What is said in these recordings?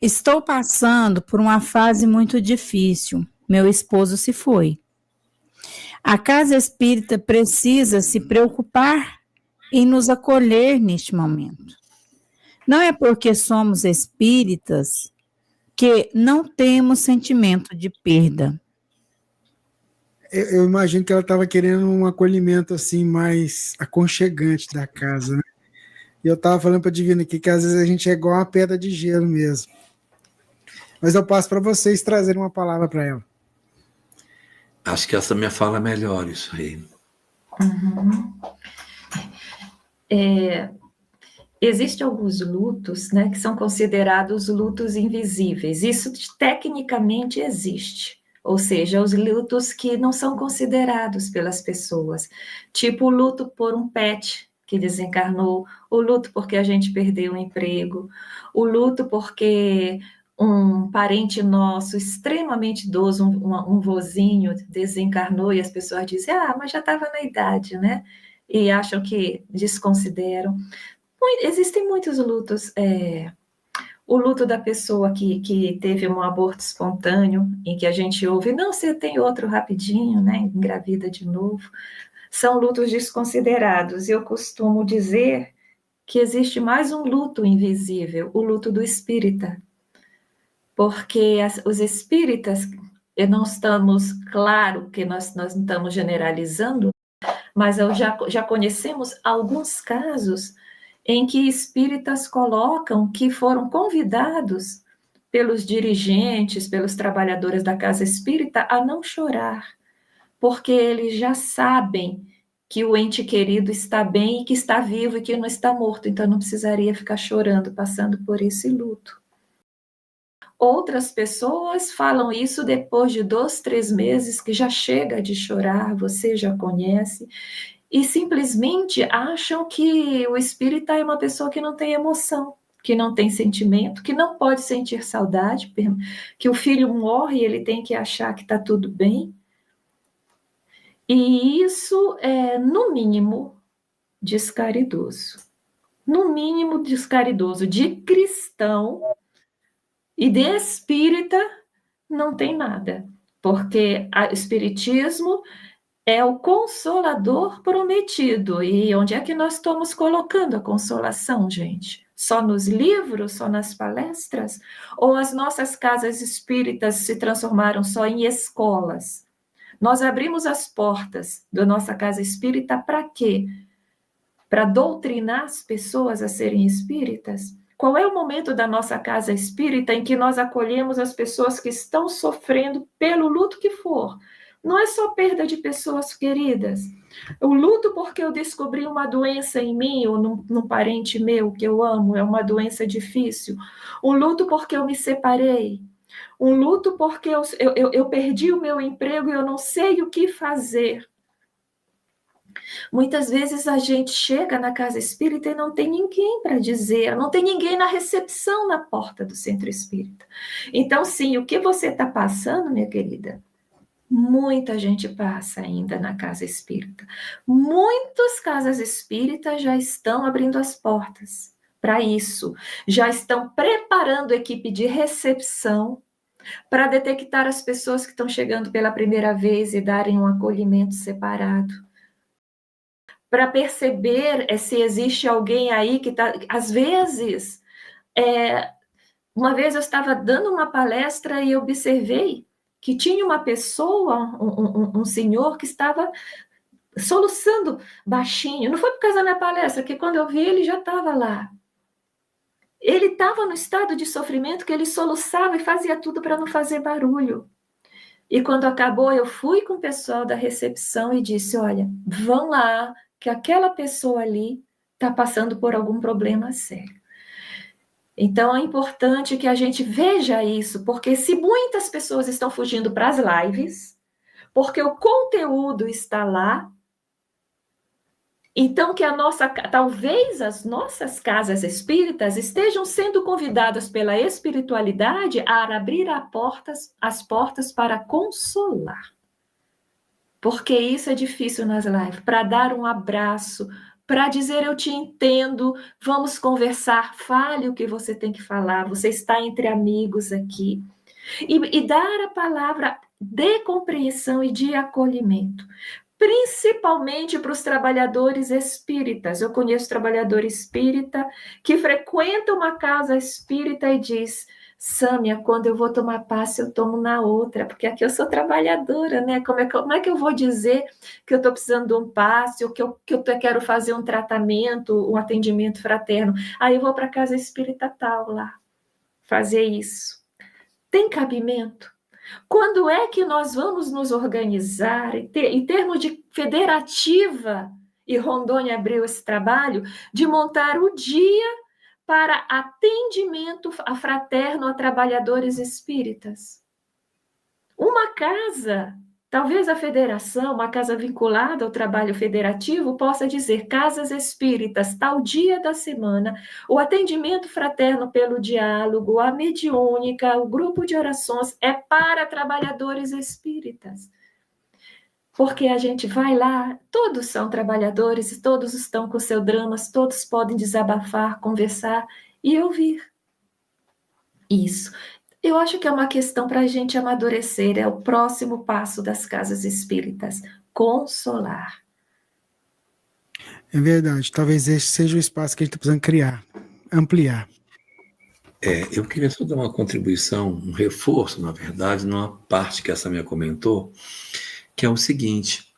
Estou passando por uma fase muito difícil. Meu esposo se foi. A casa espírita precisa se preocupar em nos acolher neste momento. Não é porque somos espíritas que não temos sentimento de perda. Eu imagino que ela estava querendo um acolhimento assim mais aconchegante da casa, né? E eu estava falando para a Divina aqui que às vezes a gente é igual uma pedra de gelo mesmo. Mas eu passo para vocês trazerem uma palavra para ela. Acho que essa minha fala é melhor, isso aí. Uhum. Existem alguns lutos, né, que são considerados lutos invisíveis. Isso tecnicamente existe. Ou seja, os lutos que não são considerados pelas pessoas. Tipo o luto por um pet que desencarnou, o luto porque a gente perdeu o emprego, o luto porque um parente nosso extremamente idoso, um vozinho desencarnou e as pessoas dizem, mas já estava na idade, né? E acham que desconsideram. Existem muitos lutos. O luto da pessoa que teve um aborto espontâneo, em que a gente ouve, não, você tem outro rapidinho, né? Engravida de novo. São lutos desconsiderados. Eu costumo dizer que existe mais um luto invisível, o luto do espírita. Porque os espíritas, não estamos, claro que nós não estamos generalizando, mas já conhecemos alguns casos em que espíritas colocam que foram convidados pelos dirigentes, pelos trabalhadores da casa espírita a não chorar, porque eles já sabem que o ente querido está bem e que está vivo e que não está morto, então não precisaria ficar chorando, passando por esse luto. Outras pessoas falam isso depois de 2, 3 meses, que já chega de chorar, você já conhece, e simplesmente acham que o espírita é uma pessoa que não tem emoção, que não tem sentimento, que não pode sentir saudade, que o filho morre e ele tem que achar que está tudo bem. E isso é, no mínimo, descaridoso. No mínimo, descaridoso. De cristão e de espírita não tem nada, porque o espiritismo é o consolador prometido. E onde é que nós estamos colocando a consolação, gente? Só nos livros, só nas palestras? Ou as nossas casas espíritas se transformaram só em escolas? Nós abrimos as portas da nossa casa espírita para quê? Para doutrinar as pessoas a serem espíritas? Qual é o momento da nossa casa espírita em que nós acolhemos as pessoas que estão sofrendo pelo luto que for? Não é só perda de pessoas queridas. O luto porque eu descobri uma doença em mim ou num parente meu que eu amo, é uma doença difícil. Um luto porque eu me separei. Um luto porque eu perdi o meu emprego e eu não sei o que fazer. Muitas vezes a gente chega na casa espírita e não tem ninguém para dizer, não tem ninguém na recepção na porta do centro espírita. Então, sim, o que você está passando, minha querida? Muita gente passa ainda na casa espírita. Muitas casas espíritas já estão abrindo as portas para isso. Já estão preparando equipe de recepção para detectar as pessoas que estão chegando pela primeira vez e darem um acolhimento separado. Para perceber se existe alguém aí que está... Às vezes, uma vez eu estava dando uma palestra e observei que tinha uma pessoa, um senhor, que estava soluçando baixinho. Não foi por causa da minha palestra, que quando eu vi ele já estava lá. Ele estava no estado de sofrimento que ele soluçava e fazia tudo para não fazer barulho. E quando acabou, eu fui com o pessoal da recepção e disse, olha, vão lá, que aquela pessoa ali está passando por algum problema sério. Então, é importante que a gente veja isso, porque se muitas pessoas estão fugindo para as lives, porque o conteúdo está lá, então que talvez as nossas casas espíritas estejam sendo convidadas pela espiritualidade a abrir as portas para consolar. Porque isso é difícil nas lives, para dar um abraço, para dizer eu te entendo, vamos conversar, fale o que você tem que falar, você está entre amigos aqui. E dar a palavra de compreensão e de acolhimento, principalmente para os trabalhadores espíritas. Eu conheço trabalhador espírita que frequenta uma casa espírita e diz: Sâmia, quando eu vou tomar passe, eu tomo na outra, porque aqui eu sou trabalhadora, né? Como é que eu vou dizer que eu estou precisando de um passe, ou que eu quero fazer um tratamento, um atendimento fraterno? Aí eu vou para a casa espírita tal lá, fazer isso. Tem cabimento? Quando é que nós vamos nos organizar, em termos de federativa, e Rondônia abriu esse trabalho, de montar o dia para atendimento fraterno a trabalhadores espíritas? Uma casa, talvez a federação, uma casa vinculada ao trabalho federativo, possa dizer: casas espíritas, tal dia da semana, o atendimento fraterno pelo diálogo, a mediúnica, o grupo de orações é para trabalhadores espíritas. Porque a gente vai lá, todos são trabalhadores, todos estão com seus dramas, todos podem desabafar, conversar e ouvir. Isso. Eu acho que é uma questão para a gente amadurecer, é o próximo passo das casas espíritas, consolar. É verdade, talvez esse seja o espaço que a gente está precisando criar, ampliar. Eu queria só dar uma contribuição, um reforço, na verdade, numa parte que a Sâmia comentou, que é o seguinte: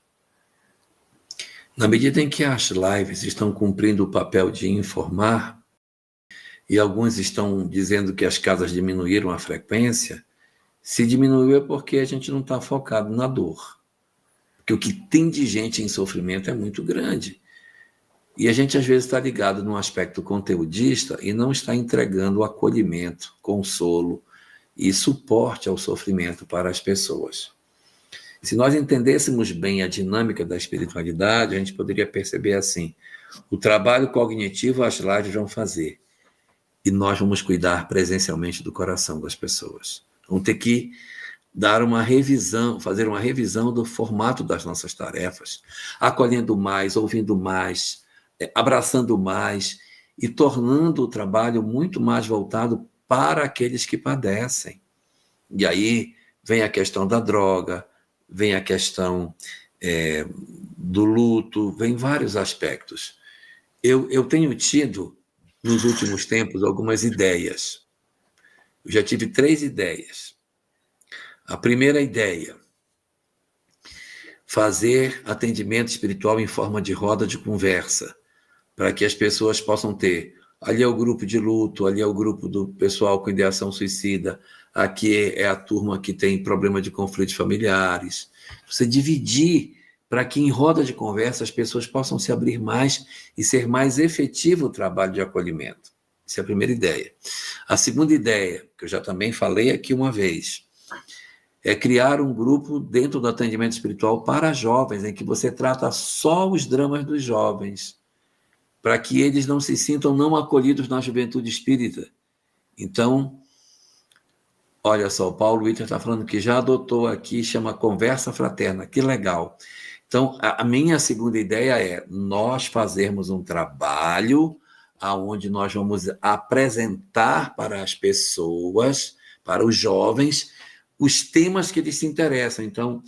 na medida em que as lives estão cumprindo o papel de informar, e alguns estão dizendo que as casas diminuíram a frequência, se diminuiu é porque a gente não está focado na dor. Porque o que tem de gente em sofrimento é muito grande. E a gente, às vezes, está ligado num aspecto conteudista e não está entregando acolhimento, consolo e suporte ao sofrimento para as pessoas. Se nós entendêssemos bem a dinâmica da espiritualidade, a gente poderia perceber assim: o trabalho cognitivo as lives vão fazer, e nós vamos cuidar presencialmente do coração das pessoas. Vamos ter que dar uma revisão, fazer uma revisão do formato das nossas tarefas, acolhendo mais, ouvindo mais, abraçando mais e tornando o trabalho muito mais voltado para aqueles que padecem. E aí vem a questão da droga, vem a questão do luto, vem vários aspectos. Eu tenho tido, nos últimos tempos, algumas ideias. Eu já tive 3 ideias. A primeira ideia: fazer atendimento espiritual em forma de roda de conversa, para que as pessoas possam ter, ali é o grupo de luto, ali é o grupo do pessoal com ideação suicida, aqui é a turma que tem problema de conflitos familiares. Você dividir para que em roda de conversa as pessoas possam se abrir mais e ser mais efetivo o trabalho de acolhimento. Essa é a primeira ideia. A segunda ideia, que eu já também falei aqui uma vez, é criar um grupo dentro do atendimento espiritual para jovens, em que você trata só os dramas dos jovens, para que eles não se sintam não acolhidos na juventude espírita. Então, olha só, o Paulo Witter está falando que já adotou aqui, chama Conversa Fraterna, que legal. Então, a minha segunda ideia é nós fazermos um trabalho onde nós vamos apresentar para as pessoas, para os jovens, os temas que eles se interessam. Então,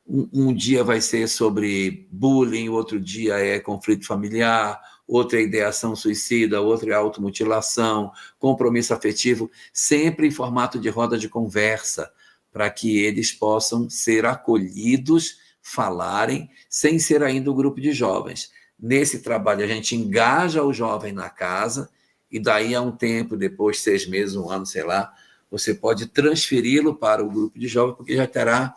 um dia vai ser sobre bullying, outro dia é conflito familiar, outro é ideação suicida, outro é automutilação, compromisso afetivo, sempre em formato de roda de conversa, para que eles possam ser acolhidos, falarem, sem ser ainda o grupo de jovens. Nesse trabalho, a gente engaja o jovem na casa, e daí a um tempo, depois 6 meses, 1 ano, sei lá, você pode transferi-lo para o grupo de jovens, porque já terá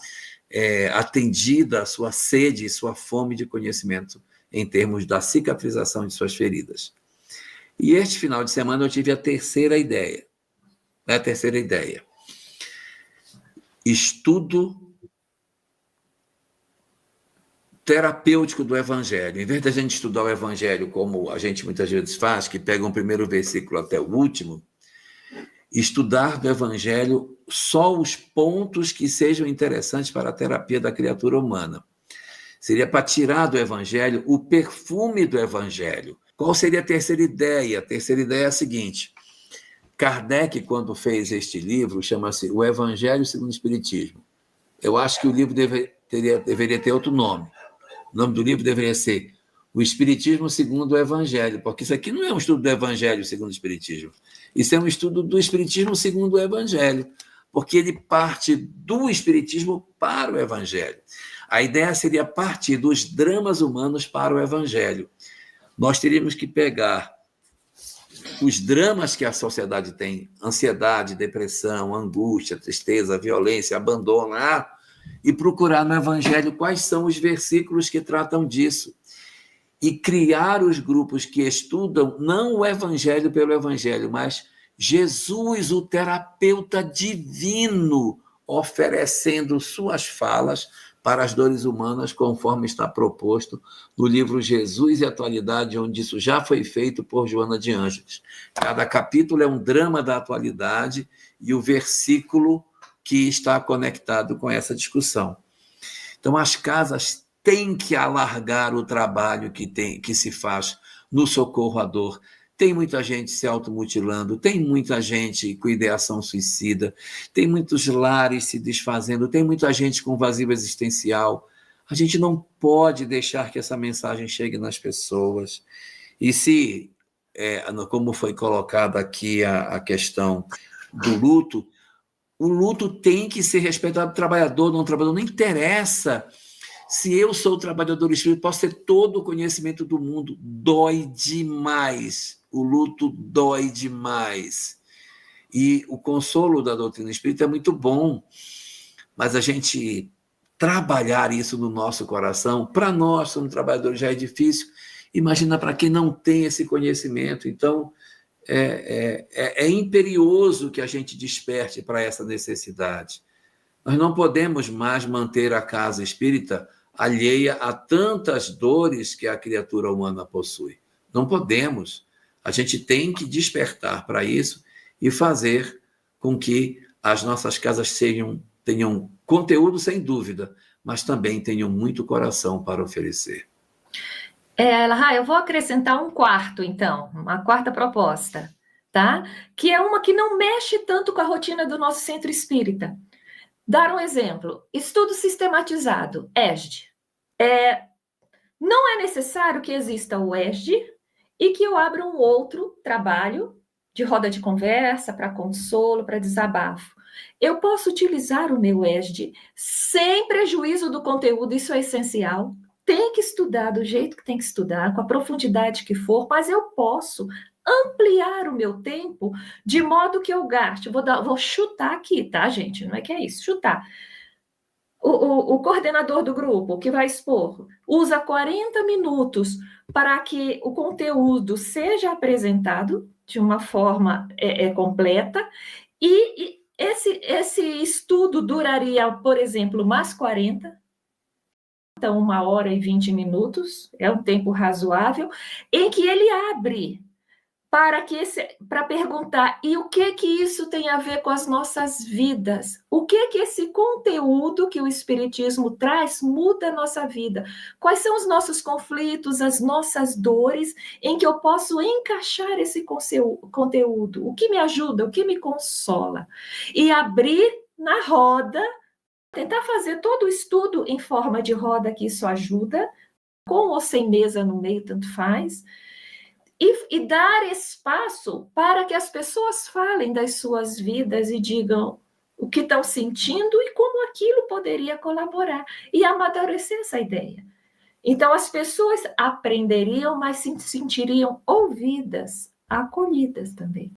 atendida a sua sede e sua fome de conhecimento em termos da cicatrização de suas feridas. E este final de semana eu tive a terceira ideia. Estudo terapêutico do Evangelho. Em vez da gente estudar o Evangelho como a gente muitas vezes faz, que pega um primeiro versículo até o último, estudar do Evangelho só os pontos que sejam interessantes para a terapia da criatura humana. Seria para tirar do Evangelho o perfume do Evangelho. Qual seria a terceira ideia? A terceira ideia é a seguinte: Kardec, quando fez este livro, chama-se O Evangelho segundo o Espiritismo. Eu acho que o livro deveria ter outro nome. O nome do livro deveria ser O Espiritismo segundo o Evangelho, porque isso aqui não é um estudo do Evangelho segundo o Espiritismo. Isso é um estudo do Espiritismo segundo o Evangelho, porque ele parte do Espiritismo para o Evangelho. A ideia seria partir dos dramas humanos para o Evangelho. Nós teríamos que pegar os dramas que a sociedade tem, ansiedade, depressão, angústia, tristeza, violência, abandono, e procurar no Evangelho quais são os versículos que tratam disso. E criar os grupos que estudam não o Evangelho pelo Evangelho, mas Jesus, o terapeuta divino, oferecendo suas falas para as dores humanas, conforme está proposto no livro Jesus e Atualidade, onde isso já foi feito por Joana de Ângeles. Cada capítulo é um drama da atualidade e o versículo que está conectado com essa discussão. Então, as casas têm que alargar o trabalho que se faz no socorro à dor. Tem muita gente se automutilando, tem muita gente com ideação suicida, tem muitos lares se desfazendo, tem muita gente com vazio existencial. A gente não pode deixar que essa mensagem chegue nas pessoas. E se, como foi colocada aqui a questão do luto, o luto tem que ser respeitado, trabalhador, não trabalhador, não interessa. Se eu sou trabalhador espírita, posso ter todo o conhecimento do mundo, dói demais. O luto dói demais. E o consolo da doutrina espírita é muito bom, mas a gente trabalhar isso no nosso coração, para nós, como trabalhadores, já é difícil. Imagina para quem não tem esse conhecimento. Então, é imperioso que a gente desperte para essa necessidade. Nós não podemos mais manter a casa espírita alheia a tantas dores que a criatura humana possui. Não podemos. A gente tem que despertar para isso e fazer com que as nossas casas tenham conteúdo, sem dúvida, mas também tenham muito coração para oferecer. Elahá, eu vou acrescentar um quarto, então, uma quarta proposta, tá? Que é uma que não mexe tanto com a rotina do nosso centro espírita. Dar um exemplo: estudo sistematizado, ESD. Não é necessário que exista o ESD e que eu abra um outro trabalho de roda de conversa, para consolo, para desabafo. Eu posso utilizar o meu ESD sem prejuízo do conteúdo, isso é essencial. Tem que estudar do jeito que tem que estudar, com a profundidade que for, mas eu posso ampliar o meu tempo de modo que eu gaste. Vou chutar aqui, tá, gente? Não é que é isso, chutar. O coordenador do grupo que vai expor usa 40 minutos para que o conteúdo seja apresentado de uma forma completa, e esse estudo duraria, por exemplo, mais 40, então 1h20 é um tempo razoável, em que ele abre para perguntar: e o que isso tem a ver com as nossas vidas? O que esse conteúdo que o Espiritismo traz muda a nossa vida? Quais são os nossos conflitos, as nossas dores, em que eu posso encaixar esse conteúdo? O que me ajuda, o que me consola? E abrir na roda, tentar fazer todo o estudo em forma de roda, que isso ajuda, com ou sem mesa no meio, tanto faz. E dar espaço para que as pessoas falem das suas vidas e digam o que estão sentindo e como aquilo poderia colaborar, e amadurecer essa ideia. Então, as pessoas aprenderiam, mas se sentiriam ouvidas, acolhidas também.